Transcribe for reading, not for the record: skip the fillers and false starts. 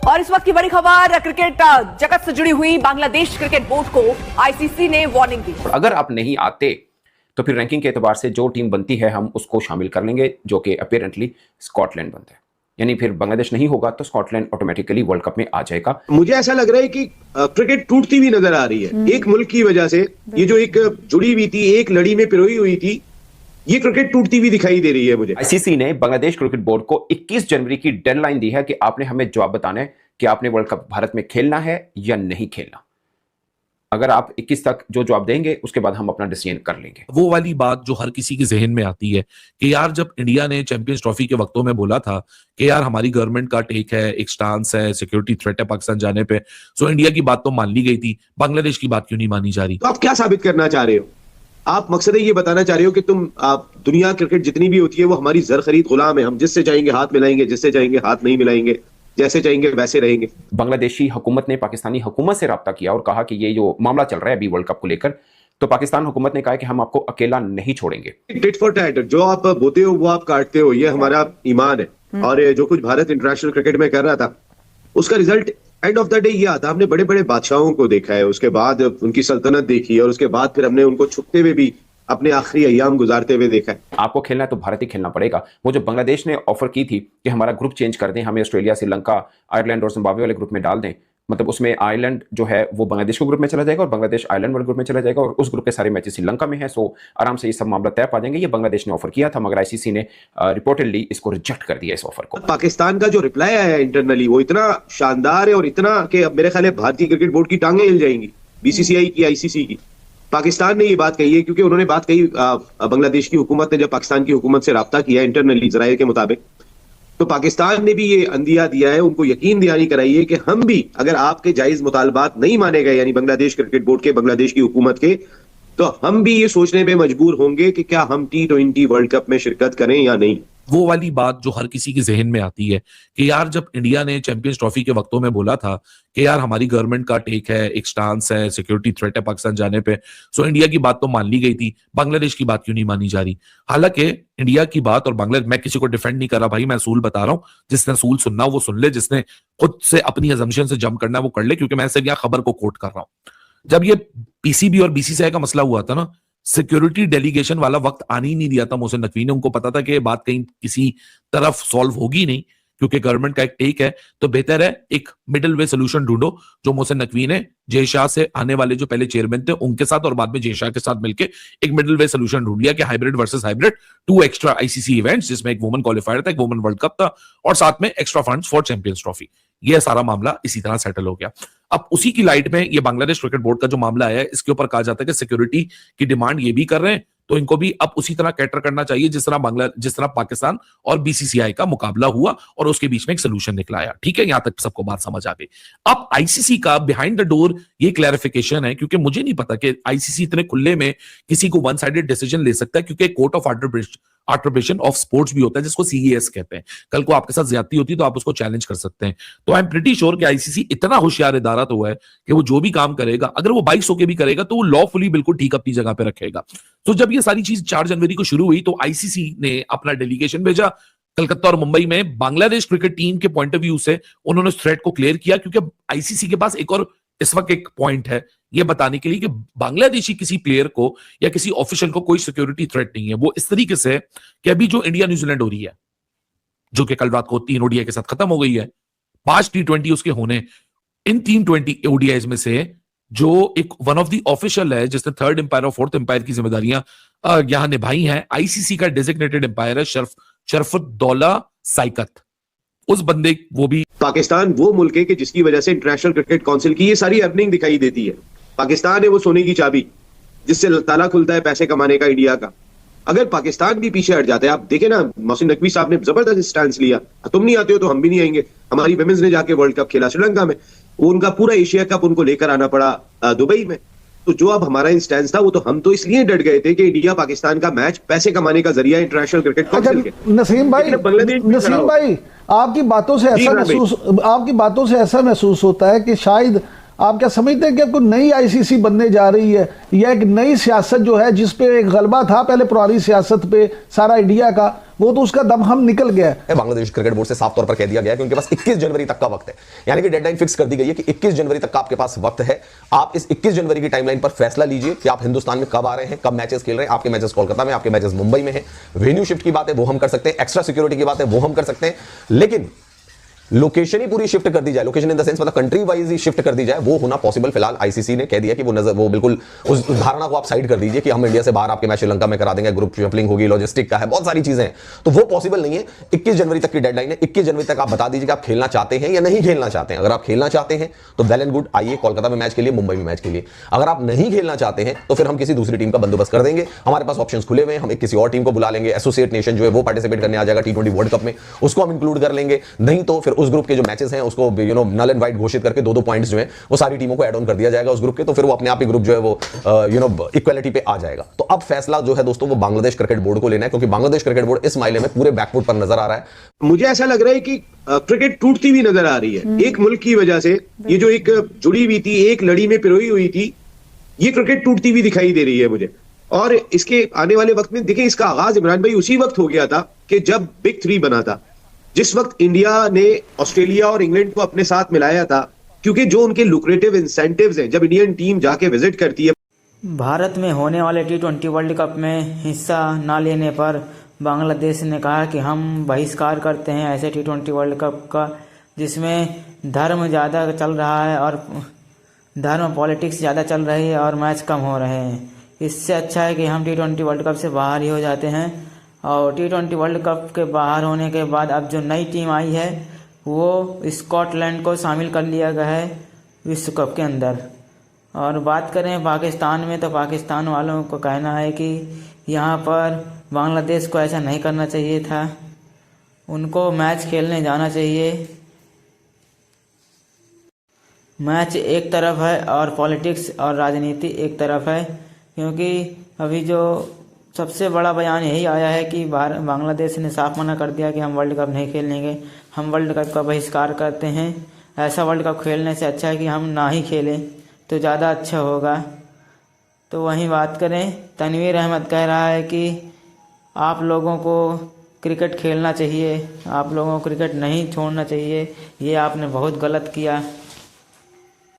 और इस वक्त की बड़ी खबर क्रिकेट जगत से जुड़ी हुई, बांग्लादेश क्रिकेट बोर्ड को आईसीसी ने वार्निंग दी। अगर आप नहीं आते तो फिर रैंकिंग के एतबार से जो टीम बनती है हम उसको शामिल कर लेंगे, जो कि अपीरेंटली स्कॉटलैंड बनता है। यानी फिर बांग्लादेश नहीं होगा तो स्कॉटलैंड ऑटोमेटिकली वर्ल्ड कप में आ जाएगा। मुझे ऐसा लग रहा है कि क्रिकेट टूटती हुई नजर आ रही है एक मुल्क की वजह से। ये जो एक जुड़ी हुई थी, एक लड़ी में पिरोई हुई थी, ये क्रिकेट टूटती हुई दिखाई दे रही है मुझे। आईसीसी ने बांग्लादेश क्रिकेट बोर्ड को 21 जनवरी की डेडलाइन दी है कि आपने हमें जवाब बताना है कि आपने वर्ल्ड कप भारत में खेलना है या नहीं खेलना। अगर आप 21 तक जो जवाब देंगे उसके बाद हम अपना डिसीजन कर लेंगे। वो वाली बात जो हर किसी के जहन में आती है कि यार जब इंडिया ने चैंपियंस ट्रॉफी के वक्तों में बोला था कि यार हमारी गवर्नमेंट का टेक है, एक स्टांस है, सिक्योरिटी थ्रेट है पाकिस्तान जाने पे, सो इंडिया की बात तो मान ली गई थी, बांग्लादेश की बात क्यों नहीं मानी जा रही? तो आप क्या साबित करना चाह रहे हो? आप मकसद ये बताना चाह रहे हो कि दुनिया क्रिकेट जितनी भी होती है वो हमारी जर खरीद गुलाम है, हम जिससे चाहेंगे हाथ मिलाएंगे, जिससे चाहेंगे हाथ नहीं मिलाएंगे, जैसे चाहेंगे वैसे रहेंगे। बांग्लादेशी हुकूमत ने पाकिस्तानी हुकूमत से राब्ता किया और कहा कि ये जो मामला चल रहा है अभी वर्ल्ड कप को लेकर, तो पाकिस्तान हुकूमत ने कहा कि हम आपको अकेला नहीं छोड़ेंगे। टिट फॉर टैट, जो आप बोते हो वो आप काटते हो, ये हमारा ईमान है। और जो कुछ भारत इंटरनेशनल क्रिकेट में कर रहा था उसका result end of the day ये आता। हमने बड़े बड़े बादशाहों को देखा है, उसके बाद उनकी सल्तनत देखी और उसके बाद फिर हमने उनको छुपते हुए भी अपने आखिरी अय्याम गुजारते हुए देखा है। आपको खेलना है तो भारत ही खेलना पड़ेगा। वो जो बांग्लादेश ने ऑफर की थी कि हमारा ग्रुप चेंज कर दें, हमें ऑस्ट्रेलिया, श्रीलंका, आयरलैंड और जिम्बाब्वे वाले ग्रुप में डाल दें, मतलब उसमें आयरलैंड जो है वो बांग्लादेश के ग्रुप में चला जाएगा और बांग्लादेश आयरलैंड वाले ग्रुप में चला जाएगा और उस ग्रुप के सारे मैचेस श्रीलंका में है। सो आराम से ये सब मामला तय पा जाएंगे। ये बांग्लादेश ने ऑफर किया था, मगर आईसीसी ने रिपोर्टेडली इसको रिजेक्ट कर दिया इस ऑफर को। पाकिस्तान का जो रिप्लाई आया है इंटरनली वो इतना शानदार है और इतना कि अब मेरे ख्याल है भारतीय क्रिकेट बोर्ड की टांगें हिल जाएंगी, बीसीसीआई की, आईसीसी की। पाकिस्तान ने ये बात कही है क्योंकि उन्होंने बात कही, बांग्लादेश की हुकूमत ने जब पाकिस्तान की हुकूमत से राब्ता किया इंटरनली जराये के मुताबिक, तो पाकिस्तान ने भी ये अंदिया दिया है, उनको यकीन दिलानी कराई है कि हम भी अगर आपके जायज मुतालबात नहीं माने गए, यानी बांग्लादेश क्रिकेट बोर्ड के, बांग्लादेश की हुकूमत के, तो हम भी ये सोचने पे मजबूर होंगे कि क्या हम T20 वर्ल्ड कप में शिरकत करें या नहीं। वो वाली बात जो हर किसी के जहन में आती है कि यार जब इंडिया ने चैंपियंस ट्रॉफी के वक्तों में बोला था कि यार हमारी गवर्नमेंट का टेक है, एक स्टांस है, सिक्योरिटी थ्रेट है पाकिस्तान जाने पे, सो इंडिया की बात तो मान ली गई थी, बांग्लादेश की बात क्यों नहीं मानी जा रही? हालांकि इंडिया की बात और बांग्लादेश, मैं किसी को डिफेंड नहीं कर रहा भाई, मैं असूल बता रहा हूं। जिसने असूल सुनना वो सुन ले, जिसने खुद से अपनी अजम्पशन से जंप करना वो कर ले, क्योंकि मैं सिर्फ यहाँ खबर को कोट कर रहा हूं। जब ये पीसीबी और बीसीसीआई का मसला हुआ था ना, सिक्योरिटी डेलीगेशन वाला वक्त आने ही नहीं दिया था मोहसिन नकवी ने। उनको पता था कि ये बात कहीं किसी तरफ सॉल्व होगी नहीं, क्योंकि गवर्नमेंट का एक टेक है, तो बेहतर है एक मिडिल वे सोल्यूशन ढूंढो। जो मोहसिन नकवी ने जय शाह से आने वाले जो पहले चेयरमैन थे उनके साथ और बाद में जय शाह के साथ मिलकर एक मिडिल वे सोल्यूशन ढूंढ लिया कि hybrid versus hybrid, 2 extra ICC events, जिसमें एक वुमेन क्वालिफायर था, एक वुमेन वर्ल्ड कप था और साथ में extra funds for champions trophy. ये सारा मामला इसी तरह सेटल हो गया। अब उसी की लाइट में ये बांग्लादेश क्रिकेट बोर्ड का जो मामला है, इसके ऊपर कहा जाता है कि सिक्योरिटी की डिमांड ये भी कर रहे हैं, तो इनको भी अब उसी तरह कैटर करना चाहिए जिस तरह पाकिस्तान और बीसीसीआई का मुकाबला हुआ और उसके बीच में एक सोल्यूशन निकला आया। ठीक है, यहां तक सबको बात समझ आ गई। अब आईसीसी का बिहाइंड द डोर ये क्लैरिफिकेशन है, क्योंकि मुझे नहीं पता कि आईसीसी इतने खुले में किसी को वन साइडेड डिसीजन ले सकता है, क्योंकि court of arbitration of sports भी होता है जिसको सीईएस कहते हैं। कल को आपके साथ ज्यादती होती है तो आप उसको चैलेंज कर सकते हैं। तो आई एम प्रीटी श्योर कि आईसीसी इतना होशियार इदारा तो है कि वो जो भी काम करेगा, अगर वो 22 होके भी करेगा तो वो लॉफुली बिल्कुल ठीक अपनी जगह पे रखेगा। तो जब ये सारी चीज 4 जनवरी को शुरू हुई तो आईसीसी ने अपना डेलीगेशन भेजा कलकत्ता और मुंबई में। बांग्लादेश क्रिकेट टीम के पॉइंट ऑफ व्यू से उन्होंने थ्रेट को क्लियर किया, क्योंकि आईसीसी के पास एक और इस वक्त एक पॉइंट है ये बताने के लिए कि बांग्लादेशी किसी प्लेयर को या किसी ऑफिशियल को कोई सिक्योरिटी थ्रेट नहीं है। वो इस तरीके से कि अभी जो इंडिया न्यूजीलैंड हो रही है, जो कि कल रात को 3 ओडीआई के साथ खत्म हो गई है, 5 T20 उसके होने, इन 3 ओडीआईज में से जो एक वन ऑफ द ऑफिशियल है जिसने 3rd एम्पायर और 4th एम्पायर की जिम्मेदारियां यहां निभाई हैं, आईसीसी का डेजिग्नेटेड एम्पायर है शरफुद्दौला साइकत। उस बंदे, वो भी पाकिस्तान वो मुल्क है कि जिसकी वजह से इंटरनेशनल क्रिकेट काउंसिल की ये सारी अर्निंग दिखाई देती है। पाकिस्तान है वो सोने की चाबी जिससे ताला खुलता है पैसे कमाने का इंडिया का। अगर पाकिस्तान भी पीछे हट जाता है, आप देखें ना, मोहसिन नकवी साहब ने जबरदस्त स्टैंड लिया, तुम नहीं आते हो तो हम भी नहीं आएंगे। हमारी विमेंस ने जाके वर्ल्ड कप खेला श्रीलंका में, उनका पूरा एशिया कप उनको लेकर आना पड़ा दुबई में। तो जो अब हमारा स्टैंड था वो तो हम तो इसलिए डट गए थे कि इंडिया पाकिस्तान का मैच पैसे कमाने का जरिया इंटरनेशनल क्रिकेट काउंसिल के। नसीम भाई, आपकी बातों से ऐसा महसूस होता है कि शायद आप क्या समझते हैं कि आपको नई आईसीसी बनने जा रही है, या एक नई सियासत जो है जिस पे एक गलबा था पहले पुरानी सियासत पे सारा इंडिया का, वो तो उसका दम हम निकल गया है। बांग्लादेश क्रिकेट बोर्ड से साफ तौर पर कह दिया गया है कि उनके पास 21 जनवरी तक का वक्त है, यानी कि डेडलाइन फिक्स कर दी गई है कि 21 जनवरी तक का आपके पास वक्त है। आप इस 21 जनवरी की टाइमलाइन पर फैसला लीजिए कि आप हिंदुस्तान में कब आ रहे हैं, कब मैचेस खेल रहे हैं। आपके मैचेस कोलकाता में, आपके मैचेस मुंबई में है। वेन्यू शिफ्ट की बात है वो हम कर सकते हैं, एक्स्ट्रा सिक्योरिटी की बात है वो हम कर सकते हैं, लेकिन लोकेशन ही पूरी शिफ्ट कर दी जाए, लोकेशन इन द सेंस मतलब कंट्री वाइज ही शिफ्ट कर दी जाए, वो होना पॉसिबल फिलहाल आईसीसी ने कह दिया कि वो बिल्कुल उस धारणा को आप साइड कर दीजिए कि हम इंडिया से बाहर आपके मैच श्रीलंका में करा देंगे, ग्रुप शफलिंग होगी, लॉजिस्टिक का है, बहुत सारी चीजें हैं, तो वो पॉसिबल नहीं है। 21 जनवरी तक की डेडलाइन है। 21 जनवरी तक आप बता दीजिए कि आप खेलना चाहते हैं या नहीं खेलना चाहते हैं। अगर आप खेलना चाहते हैं तो वेल एंड गुड, आइए कोलकाता में मैच के लिए, मुंबई में मैच के लिए। अगर आप नहीं खेलना चाहते हैं तो फिर हम किसी दूसरी टीम का बंदोबस्त कर देंगे। हमारे पास ऑप्शंस खुले हुए हैं, हम एक किसी और टीम को बुला लेंगे, एसोसिएट नेशन जो है वो पार्टिसिपेट करने आ जाएगा T20 वर्ल्ड कप में, उसको हम इंक्लूड कर लेंगे। नहीं तो फिर उस ग्रुप के जो मैचेस हैं उसको नल एंड वाइट घोषित करके 2-2 पॉइंट्स जो है वो सारी टीमों को ऐड ऑन कर दिया जाएगा उस ग्रुप के, तो फिर वो अपने आप ही ग्रुप जो है वो इक्वालिटी पे आ जाएगा। तो अब फैसला जो है दोस्तों वो बांग्लादेश क्रिकेट बोर्ड को लेना है, क्योंकि बांग्लादेश क्रिकेट बोर्ड इस मायने में पूरे बैकफुट पर नजर आ रहा है। मुझे ऐसा लग रहा है कि क्रिकेट टूटती हुई नजर आ रही है एक मुल्क की वजह से। ये जो एक जुड़ी हुई थी, एक लड़ी में पिरोई हुई थी, ये क्रिकेट टूटती हुई दिखाई दे रही है मुझे। और इसके आने वाले वक्त में देखें, इसका आगाज इमरान भाई उसी वक्त हो गया था कि जब बिग 3 बना था, जिस वक्त इंडिया ने ऑस्ट्रेलिया और इंग्लैंड को अपने साथ मिलाया था, क्योंकि जो उनके लुक्रेटिव इंसेंटिव्स हैं, जब इंडियन टीम जाके विजिट करती है। भारत में होने वाले T20 वर्ल्ड कप में हिस्सा न लेने पर बांग्लादेश ने कहा कि हम बहिष्कार करते हैं ऐसे T20 वर्ल्ड कप का जिसमें धर्म ज़्यादा चल रहा है और धर्म पॉलिटिक्स ज़्यादा चल रही है और मैच कम हो रहे हैं। इससे अच्छा है कि हम T20 वर्ल्ड कप से बाहर ही हो जाते हैं। और T20 वर्ल्ड कप के बाहर होने के बाद अब जो नई टीम आई है वो स्कॉटलैंड को शामिल कर लिया गया है विश्व कप के अंदर। और बात करें पाकिस्तान में, तो पाकिस्तान वालों को कहना है कि यहाँ पर बांग्लादेश को ऐसा नहीं करना चाहिए था, उनको मैच खेलने जाना चाहिए। मैच एक तरफ है और पॉलिटिक्स और राजनीति एक तरफ है, क्योंकि अभी जो सबसे बड़ा बयान यही आया है कि बांग्लादेश ने साफ मना कर दिया कि हम वर्ल्ड कप नहीं खेलेंगे, हम वर्ल्ड कप का बहिष्कार करते हैं। ऐसा वर्ल्ड कप खेलने से अच्छा है कि हम ना ही खेलें तो ज़्यादा अच्छा होगा। तो वहीं बात करें, तनवीर अहमद कह रहा है कि आप लोगों को क्रिकेट खेलना चाहिए, आप लोगों को क्रिकेट नहीं छोड़ना चाहिए, ये आपने बहुत गलत किया।